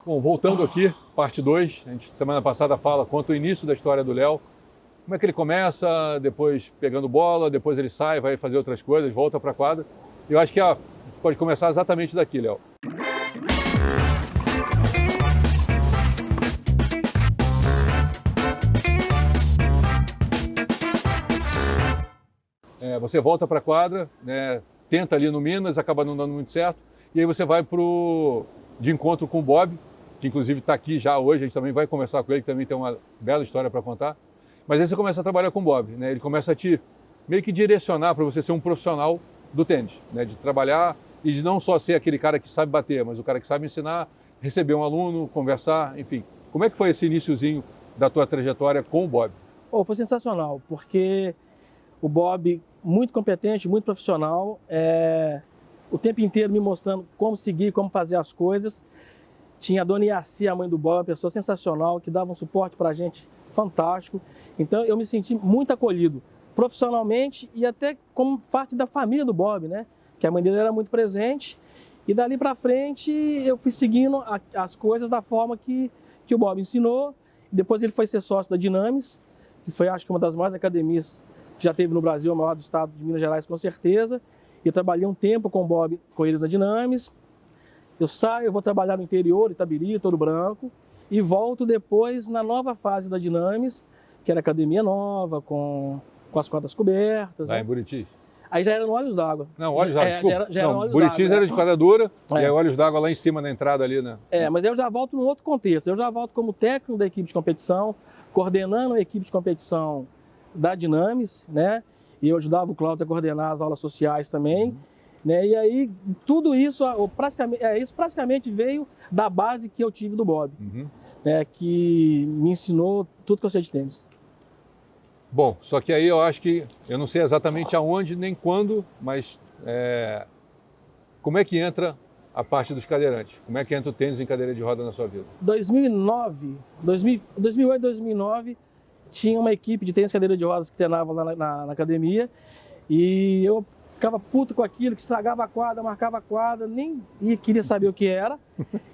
Bom, voltando aqui, parte 2, a gente semana passada conta o início da história do Léo. Como é que ele começa, depois pegando bola, depois ele sai, vai fazer outras coisas, volta para a quadra. Eu acho que a gente pode começar exatamente daqui, Léo. Você volta para a quadra, né, tenta ali no Minas, acaba não dando muito certo, e aí você vai de encontro com o Bob, que inclusive está aqui já hoje, a gente também vai conversar com ele, que também tem uma bela história para contar. Mas aí você começa a trabalhar com o Bob, né? Ele começa a te meio que direcionar para você ser um profissional do tênis, né? De trabalhar e de não só ser aquele cara que sabe bater, mas o cara que sabe ensinar, receber um aluno, conversar, enfim. Como é que foi esse iniciozinho da tua trajetória com o Bob? Foi sensacional, porque o Bob, muito competente, muito profissional, o tempo inteiro me mostrando como seguir, como fazer as coisas. Tinha a dona Iaci, a mãe do Bob, uma pessoa sensacional, que dava um suporte para a gente fantástico. Então eu me senti muito acolhido, profissionalmente e até como parte da família do Bob, né? Que a mãe dele era muito presente. E dali para frente eu fui seguindo as coisas da forma que o Bob ensinou. Depois ele foi ser sócio da Dinames, que foi, acho que, uma das maiores academias que já teve no Brasil, a maior do estado de Minas Gerais, com certeza. Eu trabalhei um tempo com o Bob, com eles na Dinames. Eu saio, eu vou trabalhar no interior, Itabiri, Touro Branco, e volto depois na nova fase da Dinames, que era academia nova, com as quadras cobertas. Lá né? em Buritis? Aí já era no Olhos d'Água. Não, Olhos d'Água, desculpa. Já era no Olhos Buritis d'Água. era de quadra dura, e aí Olhos d'Água lá em cima na entrada ali, né? Mas aí eu já volto num outro contexto. Eu já volto como técnico da equipe de competição, coordenando a equipe de competição da Dinames, né? E eu ajudava o Cláudio a coordenar as aulas sociais também. Né? E aí, tudo isso, isso praticamente veio da base que eu tive do Bob, né? Que me ensinou tudo que eu sei de tênis. Bom, só que aí eu acho que, eu não sei exatamente aonde nem quando, mas como é que entra a parte dos cadeirantes? Como é que entra o tênis em cadeira de roda na sua vida? 2008, 2009, tinha uma equipe de tênis cadeira de rodas que treinava lá na academia, e eu ficava puto com aquilo, que estragava a quadra, marcava a quadra, nem queria saber o que era.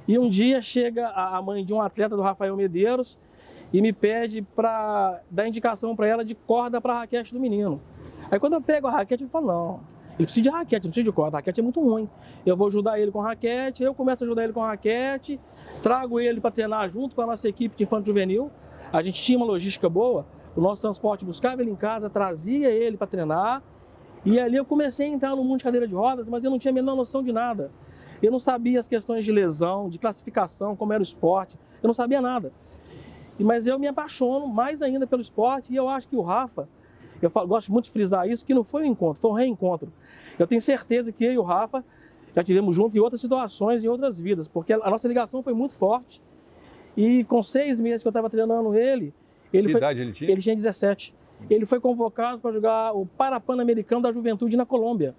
E um dia chega a mãe de um atleta, do Rafael Medeiros, e me pede para dar indicação para ela de corda para a raquete do menino. Aí quando eu pego a raquete, eu falo, não, ele precisa de raquete, não precisa de corda, a raquete é muito ruim. Eu vou ajudar ele com a raquete, eu começo a ajudar ele com a raquete, trago ele para treinar junto com a nossa equipe de infanto juvenil. A gente tinha uma logística boa, o nosso transporte buscava ele em casa, trazia ele para treinar. E ali eu comecei a entrar no mundo de cadeira de rodas, mas eu não tinha a menor noção de nada. Eu não sabia as questões de lesão, de classificação, como era o esporte, eu não sabia nada. Mas eu me apaixono mais ainda pelo esporte, e eu acho que o Rafa, gosto muito de frisar isso, que não foi um encontro, foi um reencontro. Eu tenho certeza que eu e o Rafa já tivemos juntos em outras situações, em outras vidas, porque a nossa ligação foi muito forte. E com 6 meses que eu estava treinando ele... Que idade ele tinha? Ele tinha 17. Ele foi convocado para jogar o Pan-Americano da Juventude na Colômbia.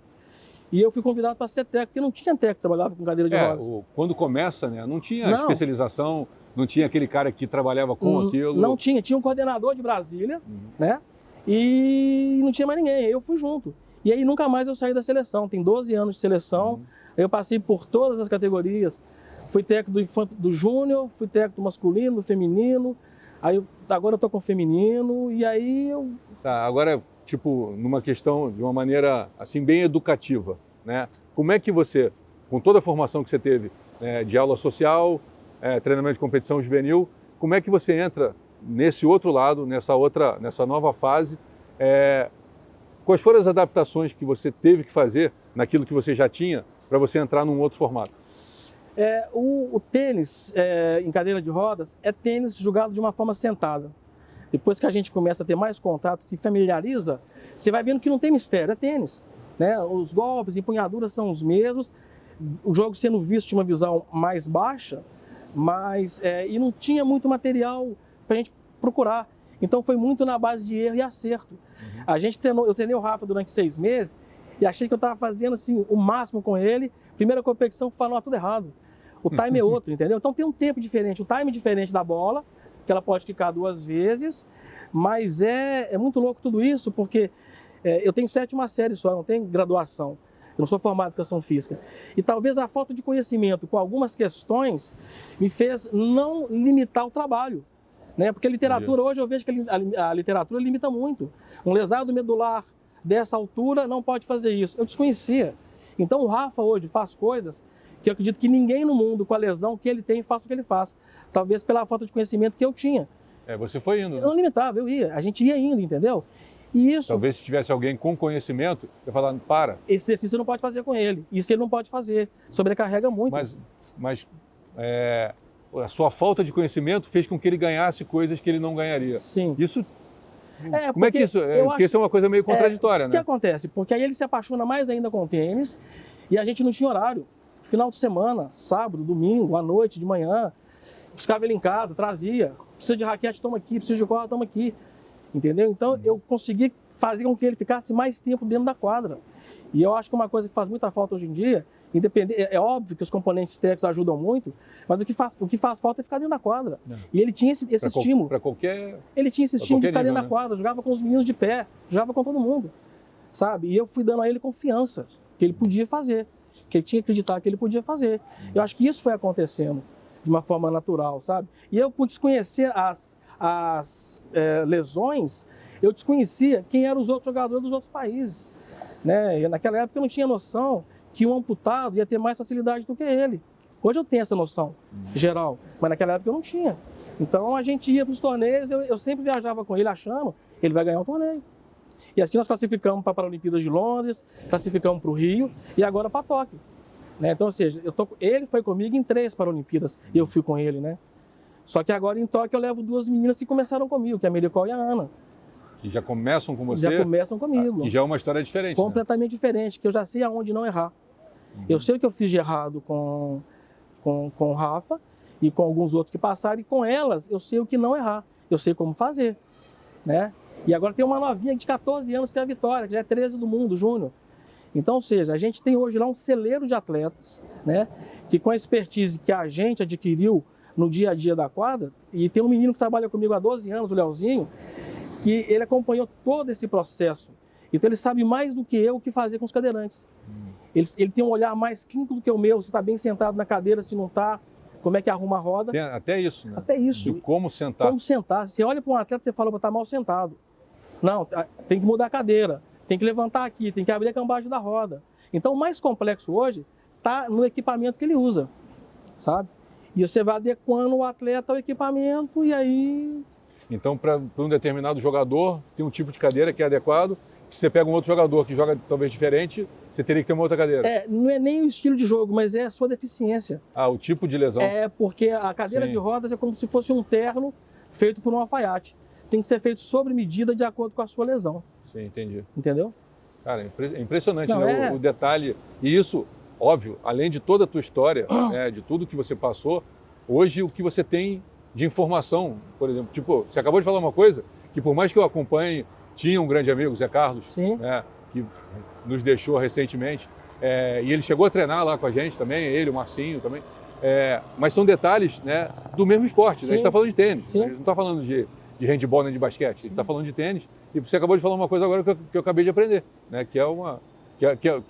E eu fui convidado para ser técnico, porque não tinha técnico que trabalhava com cadeira de rodas. Quando começa, né, não tinha especialização, não tinha aquele cara que trabalhava com aquilo. Não tinha, tinha um coordenador de Brasília, né? E não tinha mais ninguém, eu fui junto. E aí nunca mais eu saí da seleção, tem 12 anos de seleção, eu passei por todas as categorias. Fui técnico do júnior, fui técnico do masculino, do feminino, agora eu tô com o feminino, e aí eu... Tá, agora, tipo, numa questão de uma maneira, assim, bem educativa, né? Como é que você, com toda a formação que você teve, de aula social, treinamento de competição juvenil, como é que você entra nesse outro lado, nessa nova fase? Quais foram as adaptações que você teve que fazer naquilo que você já tinha para você entrar num outro formato? O tênis em cadeira de rodas é tênis jogado de uma forma sentada. Depois que a gente começa a ter mais contato, se familiariza, você vai vendo que não tem mistério, é tênis. Né? Os golpes, empunhaduras são os mesmos, o jogo sendo visto de uma visão mais baixa, e não tinha muito material para a gente procurar. Então foi muito na base de erro e acerto. Eu treinei o Rafa durante 6 meses e achei que eu estava fazendo assim, o máximo com ele. Primeira competição, falou tudo errado. O time é outro, entendeu? Então tem um tempo diferente, o time diferente da bola, que ela pode quicar 2 vezes, mas é muito louco tudo isso, porque eu tenho 7ª série só, não tenho graduação. Eu não sou formado em educação física. E talvez a falta de conhecimento com algumas questões me fez não limitar o trabalho. Né? Porque a literatura, hoje eu vejo que a literatura limita muito. Um lesado medular dessa altura não pode fazer isso. Eu desconhecia. Então o Rafa hoje faz coisas que eu acredito que ninguém no mundo com a lesão que ele tem faça o que ele faz. Talvez pela falta de conhecimento que eu tinha. Você foi indo, né? Eu não limitava, eu ia. A gente ia indo, entendeu? E isso... Talvez se tivesse alguém com conhecimento, eu ia falar, para. Esse exercício você não pode fazer com ele. Isso ele não pode fazer. Sobrecarrega muito. Mas a sua falta de conhecimento fez com que ele ganhasse coisas que ele não ganharia. Sim. Isso... Como é que isso... Porque isso é uma coisa meio contraditória, né? O que acontece? Porque aí ele se apaixona mais ainda com o tênis e a gente não tinha horário. Final de semana, sábado, domingo, à noite, de manhã, buscava ele em casa, trazia. Precisa de raquete, toma aqui. Precisa de corda, toma aqui. Entendeu? Então eu consegui fazer com que ele ficasse mais tempo dentro da quadra. E eu acho que uma coisa que faz muita falta hoje em dia, é óbvio que os componentes técnicos ajudam muito, mas o que faz falta é ficar dentro da quadra. E ele tinha esse estímulo. Para qualquer... Ele tinha esse estímulo de ficar nível, dentro da quadra, jogava com os meninos de pé, jogava com todo mundo. Sabe? E eu fui dando a ele confiança que ele podia fazer, que ele tinha que acreditar que ele podia fazer. Eu acho que isso foi acontecendo de uma forma natural, sabe? E eu, por desconhecer as lesões, eu desconhecia quem eram os outros jogadores dos outros países. Né? E naquela época eu não tinha noção que um amputado ia ter mais facilidade do que ele. Hoje eu tenho essa noção geral, mas naquela época eu não tinha. Então a gente ia para os torneios, eu sempre viajava com ele achando que ele vai ganhar o torneio. E assim nós classificamos para a Paralimpíadas de Londres, classificamos para o Rio e agora para Tóquio. Né? Então, ou seja, ele foi comigo em 3 Paralimpíadas e eu fui com ele, né? Só que agora em Tóquio eu levo 2 meninas que começaram comigo, que é a Mericol e a Ana. Que já começam com você? Já começam comigo. Que já é uma história diferente. Completamente diferente, que eu já sei aonde não errar. Eu sei o que eu fiz de errado com o Rafa e com alguns outros que passaram, e com elas eu sei o que não errar. Eu sei como fazer. Né? E agora tem uma novinha de 14 anos que é a Vitória, que já é 13 do mundo, Júnior. Então, ou seja, a gente tem hoje lá um celeiro de atletas, né? Que com a expertise que a gente adquiriu no dia a dia da quadra, e tem um menino que trabalha comigo há 12 anos, o Leozinho, que ele acompanhou todo esse processo. Então ele sabe mais do que eu o que fazer com os cadeirantes. Ele tem um olhar mais clínico do que o meu, se está bem sentado na cadeira, se não está, como é que arruma a roda. Tem até isso, né? Até isso. De como sentar. Como sentar. Você olha para um atleta e você fala para estar mal sentado. Não, tem que mudar a cadeira, tem que levantar aqui, tem que abrir a cambagem da roda. Então o mais complexo hoje está no equipamento que ele usa, sabe? E você vai adequando o atleta ao equipamento e aí... Então, para um determinado jogador, tem um tipo de cadeira que é adequado. Se você pega um outro jogador que joga talvez diferente, você teria que ter uma outra cadeira. Não é nem o estilo de jogo, mas é a sua deficiência. O tipo de lesão. Porque a cadeira de rodas é como se fosse um terno feito por um alfaiate. Tem que ser feito sobre medida de acordo com a sua lesão. Sim, entendi. Entendeu? Cara, é impressionante, né? O detalhe. E isso, óbvio, além de toda a tua história, né, de tudo que você passou, hoje o que você tem de informação, por exemplo, tipo, você acabou de falar uma coisa que por mais que eu acompanhe, tinha um grande amigo, Zé Carlos, né, que nos deixou recentemente, e ele chegou a treinar lá com a gente também, ele, o Marcinho também, mas são detalhes, né, do mesmo esporte, né? A gente está falando de tênis, né? A gente não está falando de handebol nem de basquete, a gente está falando de tênis, e você acabou de falar uma coisa agora que eu acabei de aprender, né, que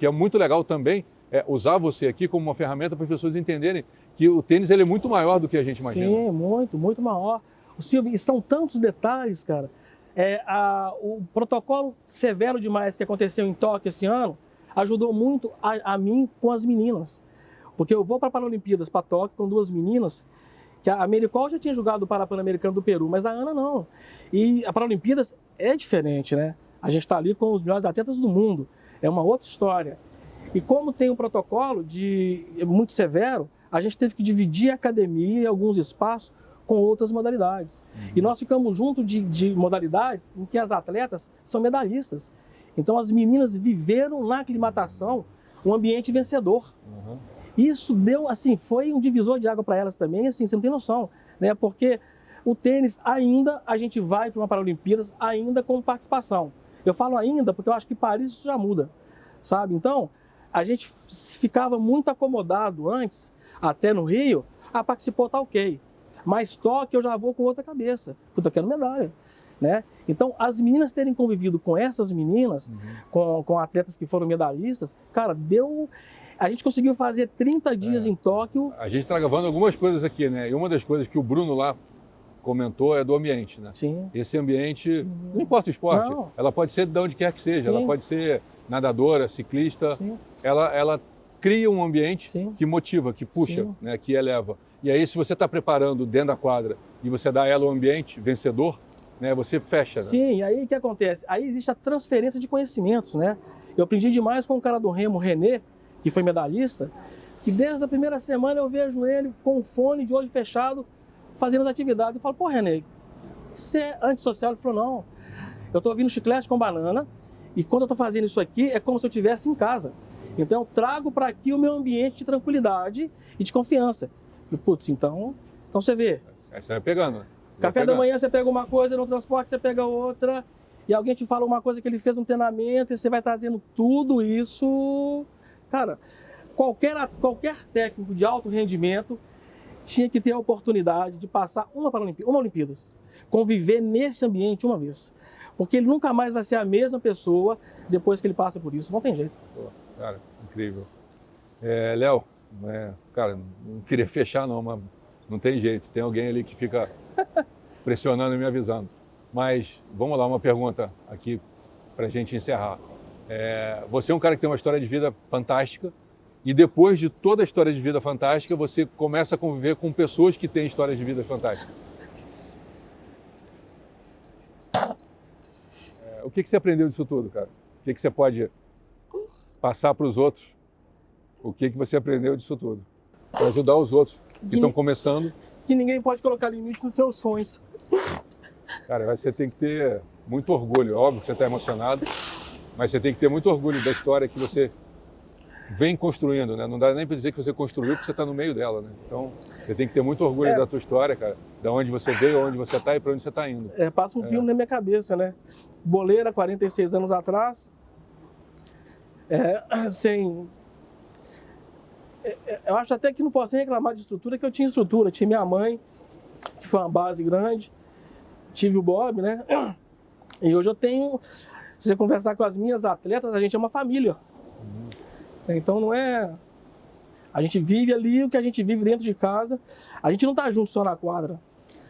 é muito legal também, usar você aqui como uma ferramenta para as pessoas entenderem que o tênis ele é muito maior do que a gente imagina. Sim, muito, muito maior. Silvio, são tantos detalhes, cara. O protocolo severo demais que aconteceu em Tóquio esse ano ajudou muito a mim com as meninas. Porque eu vou para Paralimpíadas, para Tóquio, com 2 meninas, que a Mericol já tinha jogado o Pan-Americano do Peru, mas a Ana não. E a Paralimpíadas é diferente, né? A gente está ali com os melhores atletas do mundo. É uma outra história. E como tem um protocolo muito severo, a gente teve que dividir a academia e alguns espaços com outras modalidades. E nós ficamos junto de modalidades em que as atletas são medalhistas. Então as meninas viveram na aclimatação um ambiente vencedor. Isso deu, assim, foi um divisor de água para elas também, assim, você não tem noção, né? Porque o tênis ainda, a gente vai para uma Paralimpíadas ainda com participação. Eu falo ainda porque eu acho que Paris isso já muda, sabe? Então, a gente ficava muito acomodado antes, até no Rio, participou, tá ok. Mas Tóquio eu já vou com outra cabeça, porque eu quero medalha. né? Então, as meninas terem convivido com essas meninas, com atletas que foram medalhistas, cara, a gente conseguiu fazer 30 dias em Tóquio. A gente está gravando algumas coisas aqui, né? E uma das coisas que o Bruno lá comentou é do ambiente, né? Sim. Esse ambiente, não importa o esporte, ela pode ser de onde quer que seja, ela pode ser nadadora, ciclista, ela cria um ambiente que motiva, que puxa, né? Que eleva. E aí, se você está preparando dentro da quadra e você dá a ela um ambiente vencedor, né? Você fecha, né? Sim, e aí o que acontece? Aí existe a transferência de conhecimentos, né? Eu aprendi demais com o cara do remo, René, que foi medalhista, que desde a primeira semana eu vejo ele com o fone de olho fechado, fazendo as atividades. Eu falo, pô, René, você é antissocial? Ele falou, não, eu estou ouvindo chiclete com banana e quando eu estou fazendo isso aqui é como se eu estivesse em casa. Então eu trago para aqui o meu ambiente de tranquilidade e de confiança. E, putz, então você vê. Aí você vai pegando, né? Café da manhã você pega uma coisa, no transporte você pega outra, e alguém te fala uma coisa que ele fez um treinamento e você vai trazendo tudo isso. Cara, qualquer técnico de alto rendimento tinha que ter a oportunidade de passar uma Olimpíadas, conviver nesse ambiente uma vez. Porque ele nunca mais vai ser a mesma pessoa depois que ele passa por isso, não tem jeito. Pô, cara, incrível. Léo, cara, não queria fechar não, mas não tem jeito, tem alguém ali que fica pressionando e me avisando. Mas vamos lá, uma pergunta aqui para a gente encerrar. Você é um cara que tem uma história de vida fantástica e depois de toda a história de vida fantástica, você começa a conviver com pessoas que têm histórias de vida fantásticas. O que você aprendeu disso tudo, cara? O que você pode passar para os outros? O que você aprendeu disso tudo? Para ajudar os outros que estão começando. Que ninguém pode colocar limite nos seus sonhos. Cara, você tem que ter muito orgulho. Óbvio que você está emocionado, mas você tem que ter muito orgulho da história que você vem construindo, né? Não dá nem para dizer que você construiu porque você está no meio dela, né? Então, você tem que ter muito orgulho da tua história, cara. Da onde você veio, onde você está e para onde você está indo. Passa um filme na minha cabeça, né? Boleira, 46 anos atrás, eu acho até que não posso nem reclamar de estrutura, que eu tinha estrutura. Tinha minha mãe, que foi uma base grande. Tive o Bob, né? E hoje eu tenho... Se você conversar com as minhas atletas, a gente é uma família. Então não é... A gente vive ali o que a gente vive dentro de casa. A gente não tá junto só na quadra.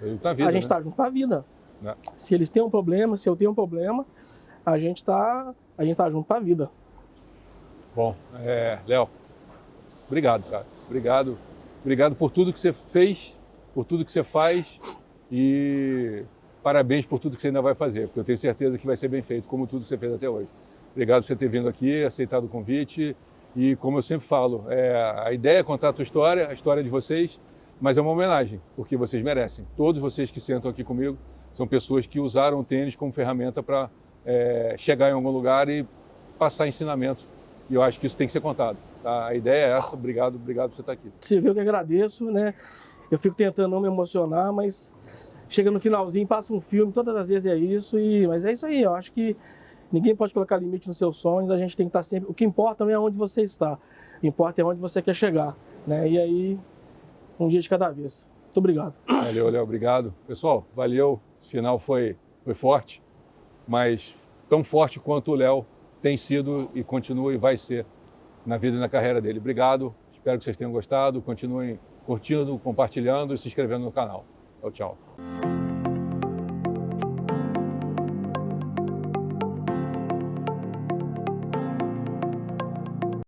A gente tá junto com a vida. Se eles têm um problema, se eu tenho um problema, a gente tá junto com a vida. Bom, Léo, obrigado, cara. Obrigado por tudo que você fez, por tudo que você faz e parabéns por tudo que você ainda vai fazer, porque eu tenho certeza que vai ser bem feito, como tudo que você fez até hoje. Obrigado por você ter vindo aqui, aceitado o convite e, como eu sempre falo, a ideia é contar a tua história, a história de vocês, mas é uma homenagem, porque vocês merecem. Todos vocês que sentam aqui comigo são pessoas que usaram o tênis como ferramenta para chegar em algum lugar e passar ensinamento. E eu acho que isso tem que ser contado. Tá? A ideia é essa. Obrigado por você estar aqui. Você viu que eu agradeço, né? Eu fico tentando não me emocionar, mas chega no finalzinho, passa um filme, todas as vezes é isso. Mas é isso aí, eu acho que ninguém pode colocar limite nos seus sonhos, a gente tem que estar sempre... O que importa não é onde você está, o que importa é onde você quer chegar, né? E aí, um dia de cada vez. Muito obrigado. Valeu, Léo, obrigado. Pessoal, valeu. O final foi forte, mas tão forte quanto o Léo tem sido e continua e vai ser na vida e na carreira dele. Obrigado, espero que vocês tenham gostado, continuem curtindo, compartilhando e se inscrevendo no canal. Tchau, tchau.